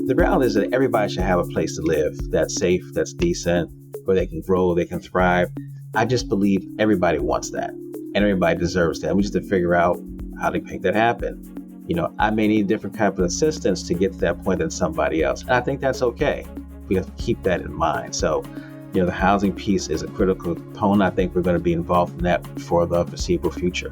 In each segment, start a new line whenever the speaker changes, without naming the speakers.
The reality is that everybody should have a place to live that's safe, that's decent, where they can grow, they can thrive. I just believe everybody wants that and everybody deserves that. We just have to figure out how to make that happen. I may need different kind of assistance to get to that point than somebody else. And I think that's okay. We have to keep that in mind. So, the housing piece is a critical component. I think we're going to be involved in that for the foreseeable future.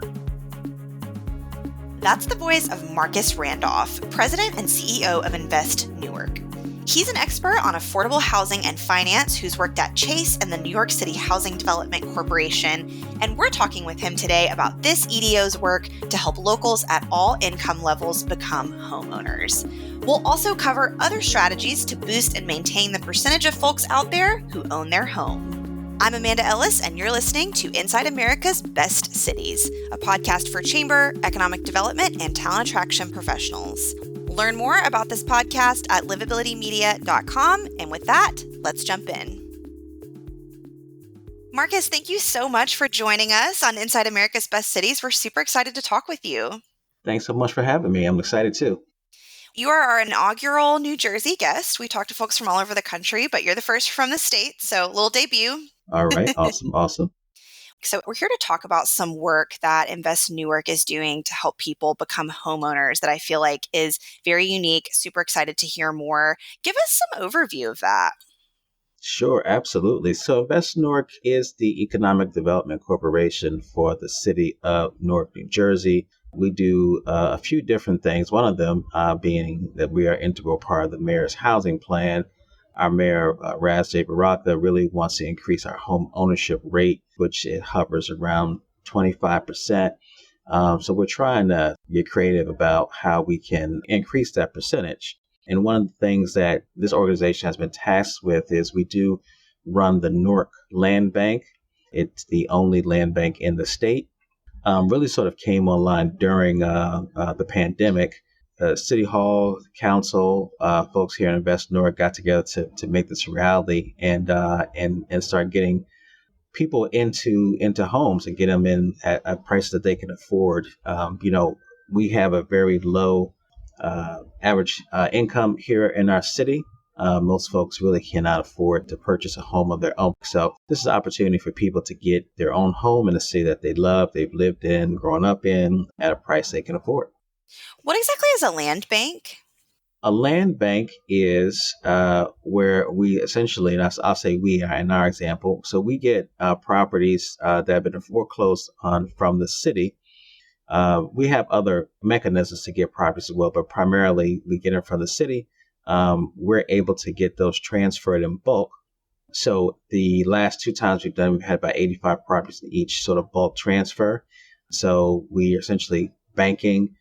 That's the voice of Marcus Randolph, President and CEO of Invest Newark. He's an expert on affordable housing and finance who's worked at Chase and the New York City Housing Development Corporation, and we're talking with him today about this EDO's work to help locals at all income levels become homeowners. We'll also cover other strategies to boost and maintain the percentage of folks out there who own their home. I'm Amanda Ellis, and you're listening to Inside America's Best Cities, a podcast for chamber, economic development, and talent attraction professionals. Learn more about this podcast at livabilitymedia.com. And with that, let's jump in. Marcus, thank you so much for joining us on Inside America's Best Cities. We're super excited to talk with you.
Thanks so much for having me. I'm excited too.
You are our inaugural New Jersey guest. We talk to folks from all over the country, but you're the first from the state, so little debut.
All right. Awesome.
So we're here to talk about some work that Invest Newark is doing to help people become homeowners that I feel like is very unique. Super excited to hear more. Give us some overview of that.
Sure, absolutely. So Invest Newark is the Economic Development Corporation for the city of Newark, New Jersey. We do a few different things, one of them being that we are an integral part of the mayor's housing plan. Our mayor, Raz J. Baraka, really wants to increase our home ownership rate, which it hovers around 25%. So we're trying to get creative about how we can increase that percentage. And one of the things that this organization has been tasked with is we do run the Newark Land Bank. It's the only land bank in the state. Really sort of came online during the pandemic. City Hall, Council, folks here in Invest Newark got together to make this a reality and start getting people into homes and get them in at a price that they can afford. We have a very low average income here in our city. Most folks really cannot afford to purchase a home of their own. So this is an opportunity for people to get their own home in a city that they love, they've lived in, grown up in, at a price they can afford.
What exactly is a land bank?
A land bank is where we essentially, and I'll say we are in our example, so we get properties that have been foreclosed on from the city. We have other mechanisms to get properties as well, but primarily we get them from the city. We're able to get those transferred in bulk. So the last two times we've had about 85 properties in each sort of bulk transfer. So we are essentially banking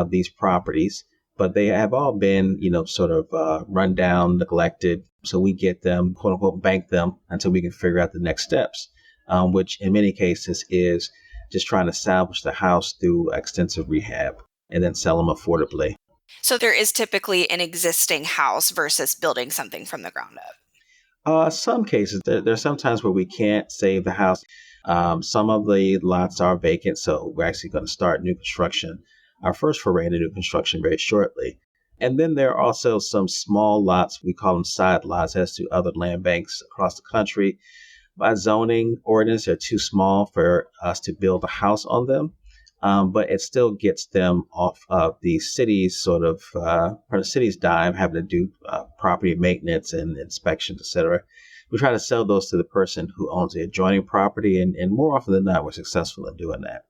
these properties, but they have all been, sort of run down, neglected. So we get them, quote unquote, bank them until we can figure out the next steps, which in many cases is just trying to salvage the house through extensive rehab and then sell them affordably.
So there is typically an existing house versus building something from the ground up.
Some cases, there's some times where we can't save the house. Some of the lots are vacant, so we're actually going to start new construction, our first foray into new construction very shortly. And then there are also some small lots, we call them side lots, as to other land banks across the country. By zoning ordinance, they're too small for us to build a house on them. But it still gets them off of the city's sort of, for the city's dime, having to do property maintenance and inspections, et cetera. We try to sell those to the person who owns the adjoining property, and more often than not, we're successful in doing that.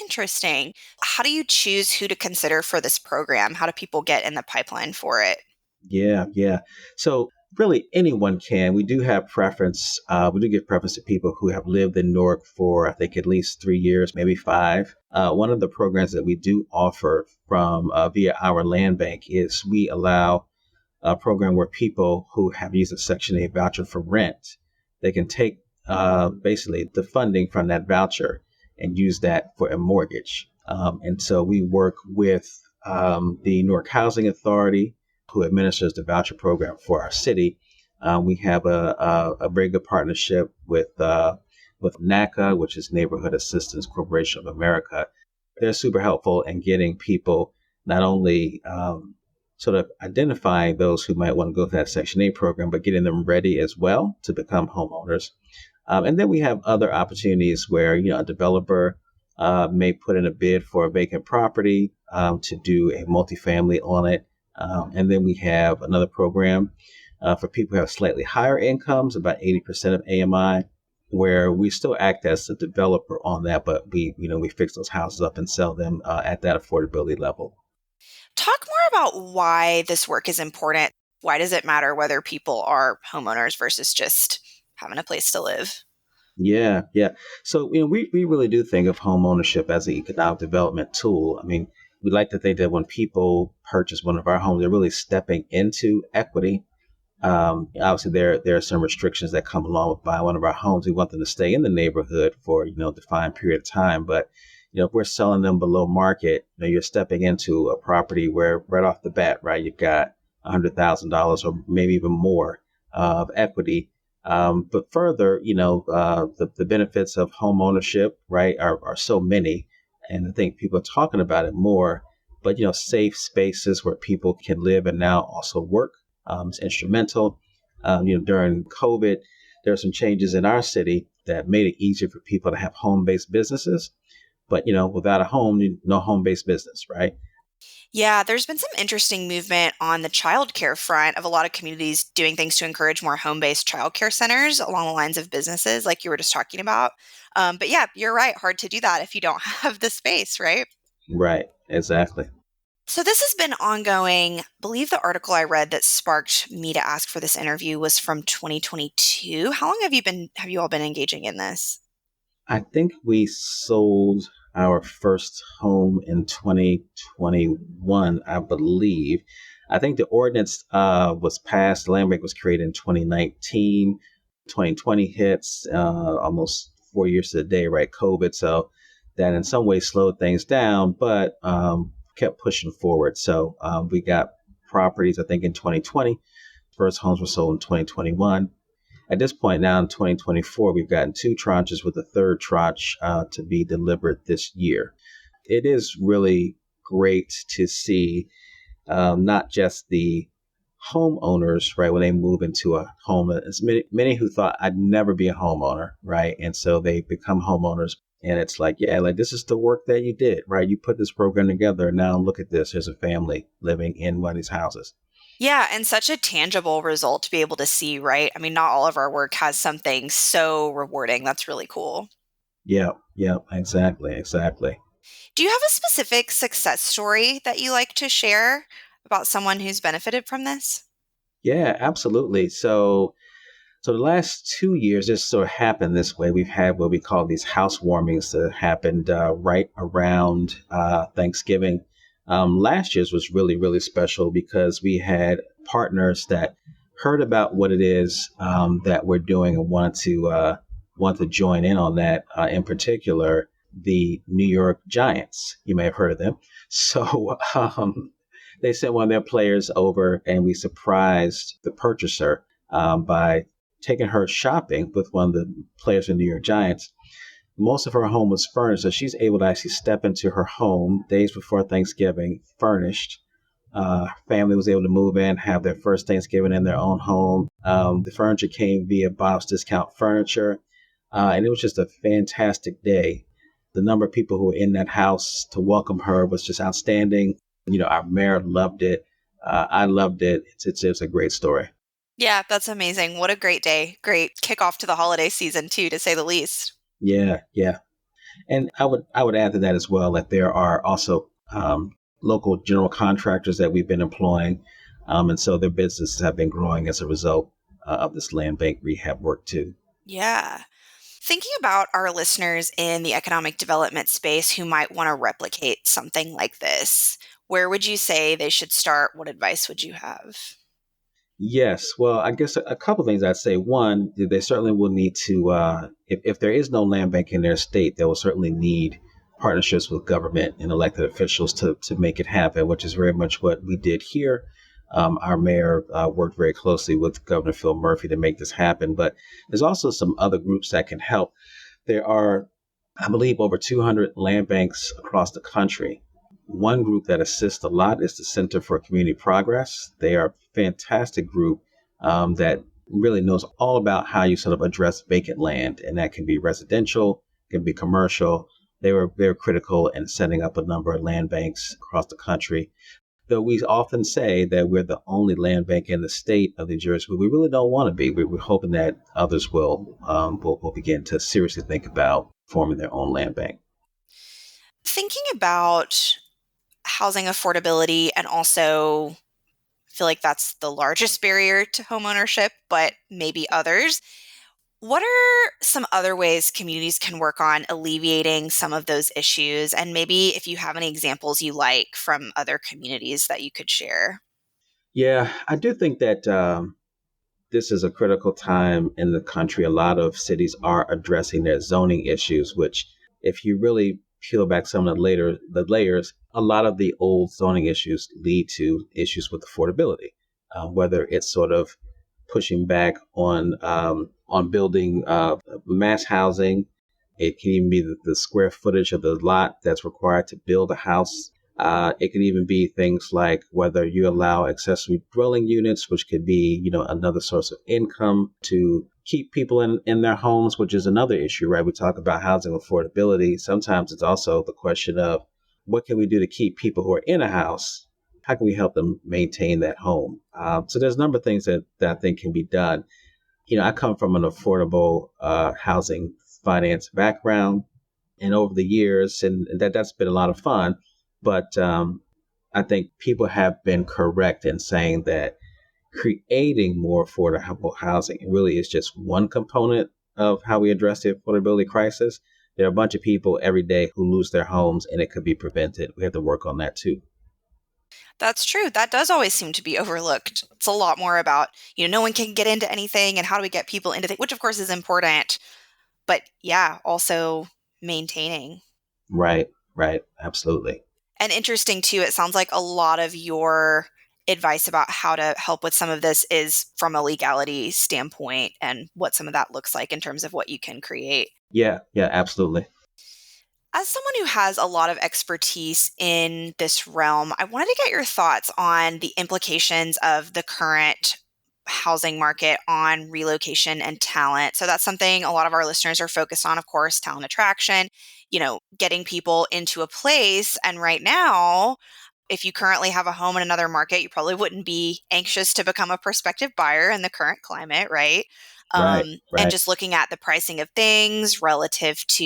Interesting. How do you choose who to consider for this program? How do people get in the pipeline for it?
Yeah. So really anyone can. We do have preference. We do give preference to people who have lived in Newark for, I think, at least 3 years, maybe 5. One of the programs that we do offer from via our land bank is we allow a program where people who have used a Section 8 voucher for rent, they can take basically the funding from that voucher and use that for a mortgage. And so we work with the Newark Housing Authority, who administers the voucher program for our city. We have a very good partnership with NACA, which is Neighborhood Assistance Corporation of America. They're super helpful in getting people not only sort of identifying those who might want to go through that Section 8 program, but getting them ready as well to become homeowners. And then we have other opportunities where, a developer may put in a bid for a vacant property to do a multifamily on it. And then we have another program for people who have slightly higher incomes, about 80% of AMI, where we still act as the developer on that, but we fix those houses up and sell them at that affordability level.
Talk more about why this work is important. Why does it matter whether people are homeowners versus just having a place to live?
Yeah, yeah. So, we really do think of home ownership as an economic development tool. I mean, we like to think that when people purchase one of our homes, they're really stepping into equity. Obviously, there are some restrictions that come along with buying one of our homes. We want them to stay in the neighborhood for a defined period of time. But if we're selling them below market, you're stepping into a property where right off the bat, right, you've got $100,000 or maybe even more of equity. But further, the benefits of home ownership, right, are so many, and I think people are talking about it more. But safe spaces where people can live and now also work. Is instrumental. During COVID, there are some changes in our city that made it easier for people to have home-based businesses. But, without a home, no home-based business, right?
Yeah, there's been some interesting movement on the childcare front of a lot of communities doing things to encourage more home-based childcare centers along the lines of businesses like you were just talking about. But yeah, you're right. Hard to do that if you don't have the space, right?
Right, exactly.
So this has been ongoing. I believe the article I read that sparked me to ask for this interview was from 2022. How long have you all been engaging in this?
I think we sold our first home in 2021, I believe. I think the ordinance was passed, the land bank was created in 2019. 2020 hits, almost 4 years to the day, right? COVID. So that in some ways slowed things down, but kept pushing forward. So we got properties, I think, in 2020. First homes were sold in 2021. At this point now in 2024, we've gotten two tranches with a third tranche to be delivered this year. It is really great to see not just the homeowners, right, when they move into a home. There's many who thought I'd never be a homeowner, right? And so they become homeowners. And it's like, yeah, like this is the work that you did, right? You put this program together. And now look at this. There's a family living in one of these houses.
Yeah, and such a tangible result to be able to see, right? I mean, not all of our work has something so rewarding. That's really cool.
Yeah, exactly.
Do you have a specific success story that you like to share about someone who's benefited from this?
Yeah, absolutely. So the last 2 years, this sort of happened this way. We've had what we call these housewarmings that happened right around Thanksgiving. Last year's was really, really special because we had partners that heard about what it is that we're doing and wanted to join in on that. In particular, the New York Giants. You may have heard of them. So they sent one of their players over, and we surprised the purchaser by taking her shopping with one of the players in the New York Giants. Most of her home was furnished, so she's able to actually step into her home days before Thanksgiving, furnished. Family was able to move in, have their first Thanksgiving in their own home. The furniture came via Bob's Discount Furniture, and it was just a fantastic day. The number of people who were in that house to welcome her was just outstanding. Our mayor loved it. I loved it. It's a great story.
Yeah, that's amazing. What a great day. Great kickoff to the holiday season too, to say the least.
Yeah. And I would add to that as well that there are also local general contractors that we've been employing. And so their businesses have been growing as a result of this land bank rehab work too.
Yeah. Thinking about our listeners in the economic development space who might want to replicate something like this, where would you say they should start? What advice would you have?
Yes. Well, I guess a couple things I'd say. One, they certainly will need to, if there is no land bank in their state, they will certainly need partnerships with government and elected officials to make it happen, which is very much what we did here. Our mayor worked very closely with Governor Phil Murphy to make this happen. But there's also some other groups that can help. There are, I believe, over 200 land banks across the country One group that assists a lot is the Center for Community Progress. They are a fantastic group that really knows all about how you sort of address vacant land, and that can be residential, can be commercial. They were very critical in setting up a number of land banks across the country. Though we often say that we're the only land bank in the state of New Jersey, but we really don't want to be. We're hoping that others will begin to seriously think about forming their own land bank.
Thinking about housing affordability, and also feel like that's the largest barrier to homeownership, but maybe others. What are some other ways communities can work on alleviating some of those issues? And maybe if you have any examples you like from other communities that you could share.
Yeah, I do think that this is a critical time in the country. A lot of cities are addressing their zoning issues, which, if you really peel back some of the layers, a lot of the old zoning issues lead to issues with affordability. Whether it's sort of pushing back on building mass housing, it can even be the square footage of the lot that's required to build a house. It could even be things like whether you allow accessory dwelling units, which could be, another source of income to keep people in their homes, which is another issue, right? We talk about housing affordability. Sometimes it's also the question of what can we do to keep people who are in a house? How can we help them maintain that home? So there's a number of things that I think can be done. I come from an affordable housing finance background, and over the years, and that's been a lot of fun. But I think people have been correct in saying that creating more affordable housing really is just one component of how we address the affordability crisis. There are a bunch of people every day who lose their homes, and it could be prevented. We have to work on that too.
That's true. That does always seem to be overlooked. It's a lot more about, no one can get into anything and how do we get people into things, which of course is important. But yeah, also maintaining.
Right, absolutely.
And interesting too, it sounds like a lot of your advice about how to help with some of this is from a legality standpoint and what some of that looks like in terms of what you can create.
Yeah, absolutely.
As someone who has a lot of expertise in this realm, I wanted to get your thoughts on the implications of the current housing market on relocation and talent. So that's something a lot of our listeners are focused on, of course, talent attraction, getting people into a place. And right now, if you currently have a home in another market, you probably wouldn't be anxious to become a prospective buyer in the current climate, right?
Right,
And
right.
just looking at the pricing of things relative to,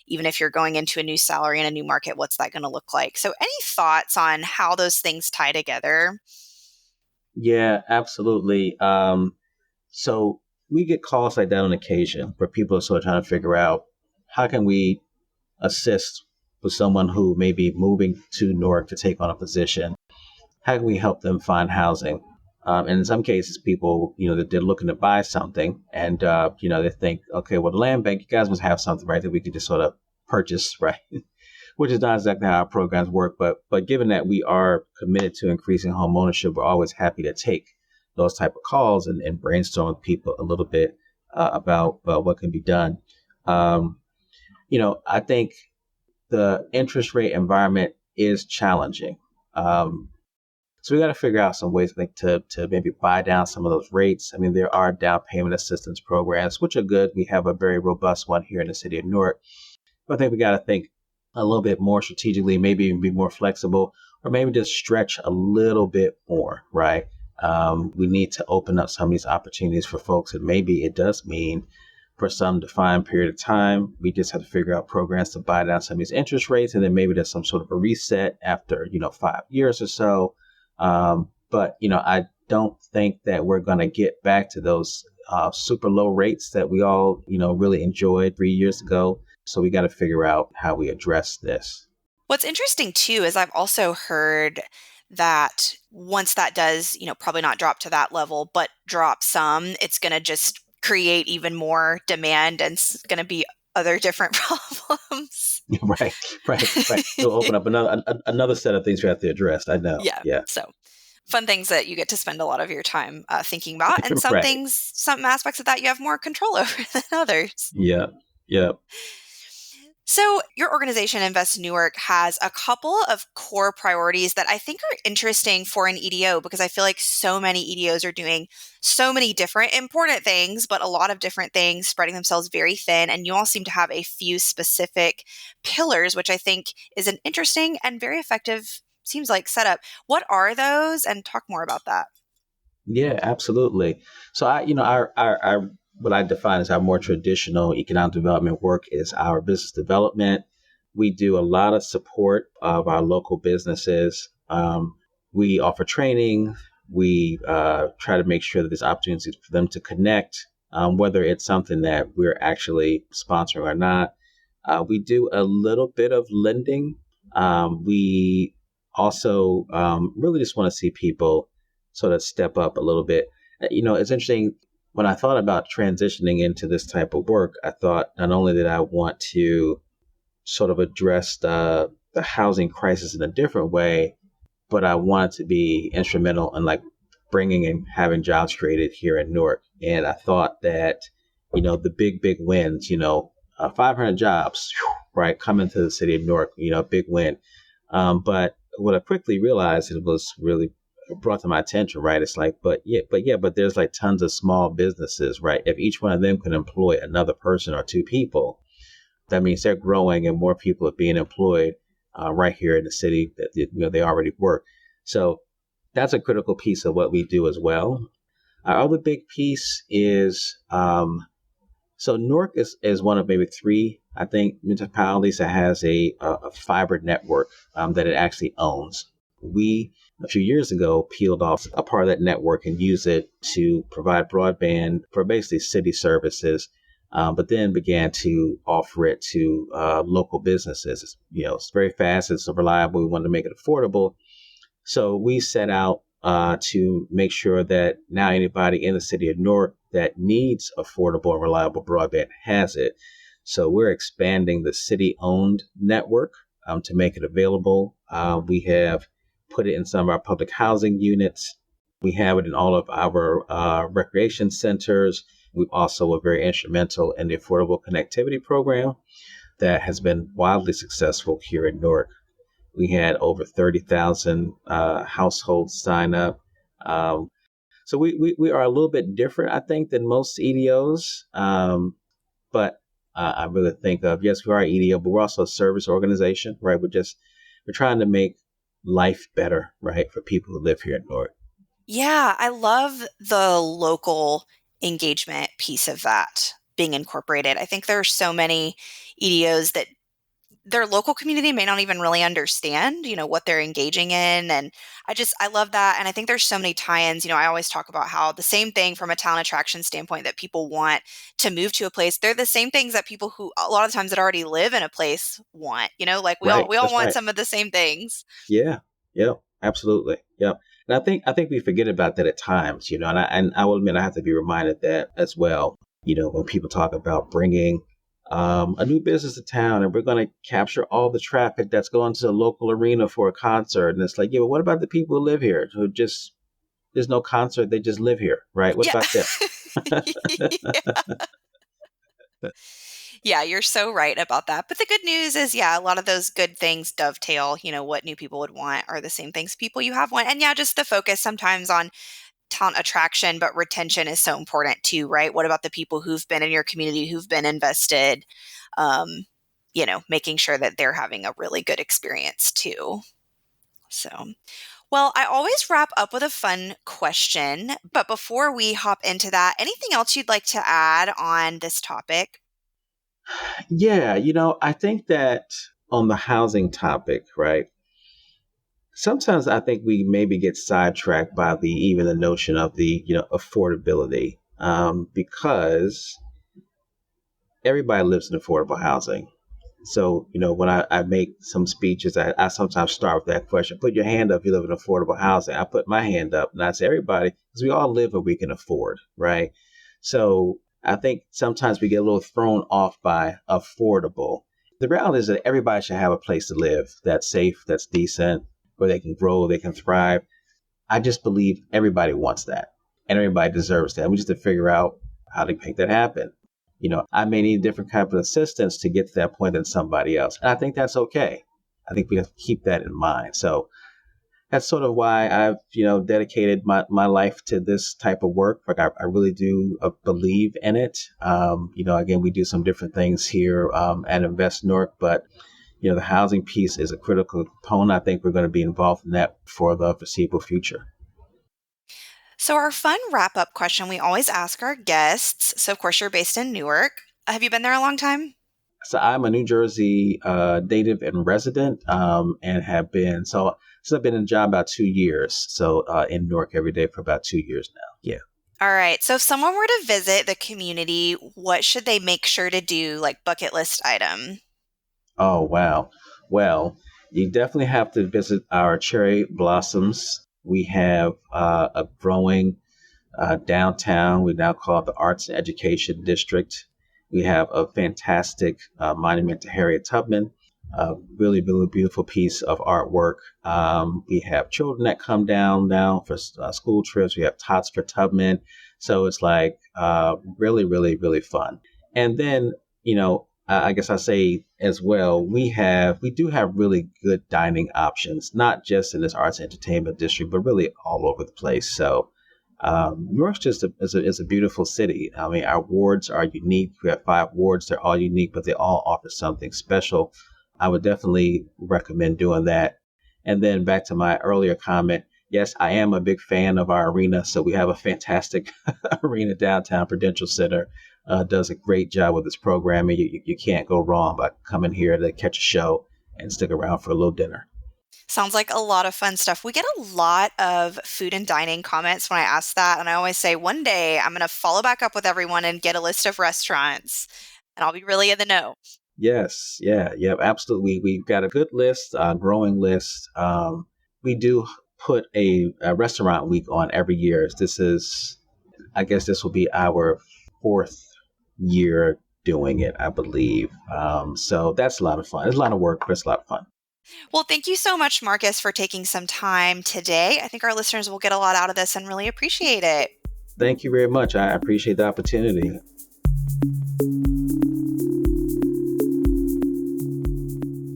even if you're going into a new salary in a new market, what's that going to look like? So any thoughts on how those things tie together?
Yeah, absolutely. So we get calls like that on occasion where people are sort of trying to figure out how can we assist with someone who may be moving to Newark to take on a position. How can we help them find housing? And in some cases, people, that they're looking to buy something and, they think, okay, well, the land bank, you guys must have something, right, that we could just sort of purchase, right? Which is not exactly how our programs work. But given that we are committed to increasing home ownership, we're always happy to take those type of calls and brainstorm with people a little bit about what can be done. I think the interest rate environment is challenging. So we got to figure out some ways to maybe buy down some of those rates. I mean, there are down payment assistance programs, which are good. We have a very robust one here in the city of Newark. But I think we got to think a little bit more strategically, maybe even be more flexible, or maybe just stretch a little bit more, right? We need to open up some of these opportunities for folks, and maybe it does mean for some defined period of time, we just have to figure out programs to buy down some of these interest rates, and then maybe there's some sort of a reset after 5 years or so. But I don't think that we're going to get back to those super low rates that we all really enjoyed 3 years ago. So we got to figure out how we address this.
What's interesting too is I've also heard that once that does, probably not drop to that level, but drop some, it's going to just create even more demand and it's going to be other different problems.
Right. It'll open up another set of things we have to address. I know. Yeah.
So fun things that you get to spend a lot of your time thinking about, and some
Right.
things, some aspects of that you have more control over than others.
Yeah.
So, your organization, Invest Newark, has a couple of core priorities that I think are interesting for an EDO because I feel like so many EDOs are doing so many different important things, but a lot of different things, spreading themselves very thin. And you all seem to have a few specific pillars, which I think is an interesting and very effective, seems like, setup. What are those? And talk more about that.
Yeah, absolutely. So our what I define as our more traditional economic development work is our business development. We do a lot of support of our local businesses. We offer training. We try to make sure that there's opportunities for them to connect, whether it's something that we're actually sponsoring or not. We do a little bit of lending. We also really just want to see people sort of step up a little bit. It's interesting. When I thought about transitioning into this type of work, I thought not only did I want to sort of address the housing crisis in a different way, but I wanted to be instrumental in like bringing and having jobs created here in Newark. And I thought that, the big wins, 500 jobs, right, coming to the city of Newark, big win. But what I quickly realized, it was really brought to my attention, right? It's like, but there's like tons of small businesses, right? If each one of them can employ another person or two people, that means they're growing and more people are being employed right here in the city that they already work. So that's a critical piece of what we do as well. Our other big piece is so Newark is one of maybe three, I think, municipalities that has a fiber network that it actually owns. We, a few years ago, peeled off a part of that network and used it to provide broadband for basically city services, but then began to offer it to local businesses. It's very fast, it's reliable, we wanted to make it affordable. So we set out to make sure that now anybody in the city of Newark that needs affordable and reliable broadband has it. So we're expanding the city-owned network to make it available. We have put it in some of our public housing units. We have it in all of our recreation centers. We also were very instrumental in the Affordable Connectivity Program that has been wildly successful here in Newark. We had over 30,000 households sign up. So we are a little bit different, I think, than most EDOs. But I really think of, yes, we are an EDO, but we're also a service organization, right? We're trying to make life better, right, for people who live here in Newark.
Yeah, I love the local engagement piece of that being incorporated. I think there are so many EDOs that their local community may not even really understand, what they're engaging in. And I love that. And I think there's so many tie-ins. I always talk about how the same thing from a talent attraction standpoint that people want to move to a place, they're the same things that people who a lot of times that already live in a place want, like
Right.
we all
That's
want
right.
some of the same things.
Yeah. Yeah. Absolutely. Yeah. And I think we forget about that at times, and I will admit I have to be reminded that as well. When people talk about bringing a new business to town and we're going to capture all the traffic that's going to the local arena for a concert, and it's like, yeah, but what about the people who live here who just there's no concert, they just live here, right? What
Yeah.
about them?
Yeah. Yeah, you're so right about that. But the good news is, yeah, a lot of those good things dovetail, what new people would want are the same things people you have want. And yeah, just the focus sometimes on talent attraction, but retention is so important too, right? What about the people who've been in your community, who've been invested? Making sure that they're having a really good experience too. So, well, I always wrap up with a fun question. But before we hop into that, anything else you'd like to add on this topic?
Yeah, I think that on the housing topic, right? Sometimes I think we maybe get sidetracked by even the notion of the affordability, because everybody lives in affordable housing. So, when I make some speeches, I sometimes start with that question: put your hand up if you live in affordable housing. I put my hand up and I say everybody, because we all live what we can afford, right? So I think sometimes we get a little thrown off by affordable. The reality is that everybody should have a place to live that's safe, that's decent, where they can grow, they can thrive. I just believe everybody wants that and everybody deserves that. We just have to figure out how to make that happen. I may need different kind of assistance to get to that point than somebody else. And I think that's okay. I think we have to keep that in mind. So that's sort of why I've, dedicated my life to this type of work. Like I really do believe in it. Again, we do some different things here at Invest Newark, but the housing piece is a critical component. I think we're going to be involved in that for the foreseeable future.
So our fun wrap-up question we always ask our guests. So of course you're based in Newark. Have you been there a long time?
So I'm a New Jersey native and resident, and have been since I've been in the job about 2 years. So in Newark every day for about 2 years now. Yeah.
All right. So if someone were to visit the community, what should they make sure to do, like bucket list item?
Oh, wow. Well, you definitely have to visit our cherry blossoms. We have a growing downtown. We now call it the Arts and Education District. We have a fantastic monument to Harriet Tubman, a really, really beautiful piece of artwork. We have children that come down now for school trips. We have Tots for Tubman. So it's like really, really, really fun. And then, I guess I say as well, we do have really good dining options, not just in this arts and entertainment district, but really all over the place. So Newark's just is a beautiful city. I mean, our wards are unique. We have 5 wards. They're all unique, but they all offer something special. I would definitely recommend doing that. And then back to my earlier comment, yes, I am a big fan of our arena. So we have a fantastic arena downtown. Prudential Center does a great job with this programming. You can't go wrong by coming here to catch a show and stick around for a little dinner.
Sounds like a lot of fun stuff. We get a lot of food and dining comments when I ask that. And I always say, one day I'm going to follow back up with everyone and get a list of restaurants, and I'll be really in the know.
Yes. Yeah, absolutely. We've got a good list, a growing list. We do put a restaurant week on every year. I guess this will be our 4th year doing it, I believe. So that's a lot of fun. It's a lot of work, but it's a lot of fun.
Well, thank you so much, Marcus, for taking some time today. I think our listeners will get a lot out of this and really appreciate it.
Thank you very much. I appreciate the opportunity.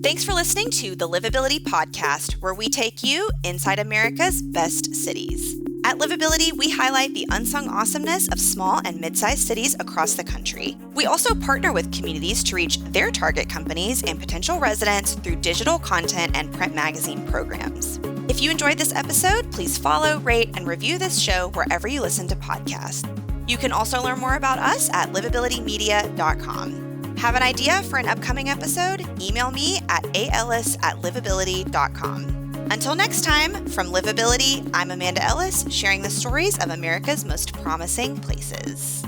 Thanks for listening to the Livability Podcast, where we take you inside America's best cities. At Livability, we highlight the unsung awesomeness of small and mid-sized cities across the country. We also partner with communities to reach their target companies and potential residents through digital content and print magazine programs. If you enjoyed this episode, please follow, rate, and review this show wherever you listen to podcasts. You can also learn more about us at livabilitymedia.com. Have an idea for an upcoming episode? Email me at aellis@livability.com. Until next time, from Livability, I'm Amanda Ellis, sharing the stories of America's most promising places.